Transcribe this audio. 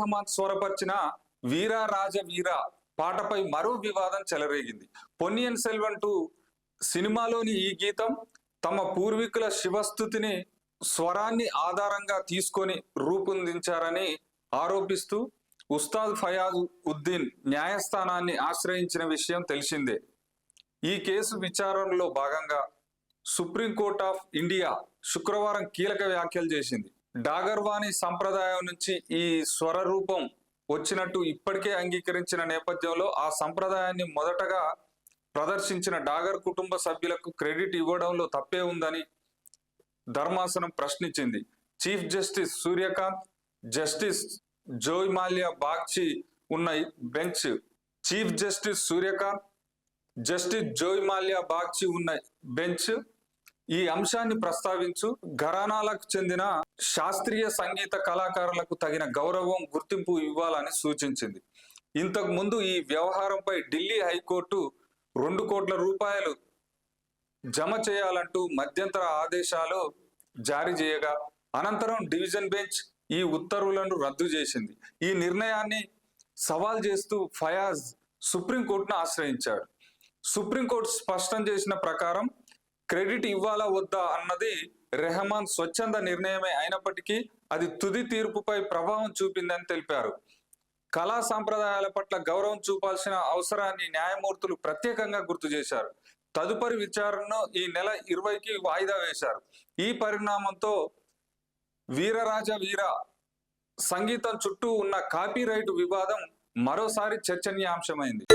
రెహమాన్ స్వరపరిచిన వీరా రాజ వీర పాటపై మరో వివాదం చెలరేగింది. పొన్నియిన్ సెల్వన్ 2 సినిమాలోని ఈ గీతం తమ పూర్వీకుల శివస్థుతిని స్వరాన్ని ఆధారంగా తీసుకొని రూపొందించారని ఆరోపిస్తూ ఉస్తాద్ ఫయాజ్ ఉద్దీన్ న్యాయస్థానాన్ని ఆశ్రయించిన విషయం తెలిసిందే. ఈ కేసు విచారణలో భాగంగా సుప్రీంకోర్టు ఆఫ్ ఇండియా శుక్రవారం కీలక వ్యాఖ్యలు చేసింది. డాగర్వాణి సంప్రదాయం నుంచి ఈ స్వర రూపం వచ్చినట్టు ఇప్పటికే అంగీకరించిన నేపథ్యంలో ఆ సంప్రదాయాన్ని మొదటగా ప్రదర్శించిన డాగర్ కుటుంబ సభ్యులకు క్రెడిట్ ఇవ్వడంలో తప్పే ఉందని ధర్మాసనం ప్రశ్నించింది. Chief justice Suryakant, justice Joymalya Bagchi ఉన్న bench chief justice Suryakant, justice Joymalya Bagchi ఉన్న బెంచ్ ఈ అంశాన్ని ప్రస్తావించు ఘరానాలకు చెందిన శాస్త్రీయ సంగీత కళాకారులకు తగిన గౌరవం, గుర్తింపు ఇవ్వాలని సూచించింది. ఇంతకు ముందు ఈ వ్యవహారంపై ఢిల్లీ హైకోర్టు 2 కోట్ల రూపాయలు జమ చేయాలంటూ మధ్యంతర ఆదేశాలు జారీ చేయగా అనంతరం డివిజన్ బెంచ్ ఈ ఉత్తర్వులను రద్దు చేసింది. ఈ నిర్ణయాన్ని సవాల్ చేస్తూ ఫయాజ్ సుప్రీంకోర్టును ఆశ్రయించాడు. సుప్రీంకోర్టు స్పష్టం చేసిన ప్రకారం క్రెడిట్ ఇవ్వాలా వద్దా అన్నది రెహమాన్ స్వచ్ఛంద నిర్ణయమే అయినప్పటికీ అది తుది తీర్పుపై ప్రభావం చూపిందని తెలిపారు. కళా సాంప్రదాయాల పట్ల గౌరవం చూపాల్సిన అవసరాన్ని న్యాయమూర్తులు ప్రత్యేకంగా గుర్తు చేశారు. తదుపరి విచారణను ఈ నెల 20కి వాయిదా వేశారు. ఈ పరిణామంతో వీరరాజ వీర సంగీతం చుట్టూ ఉన్న కాపీరైట్ వివాదం మరోసారి చర్చనీయాంశమైంది.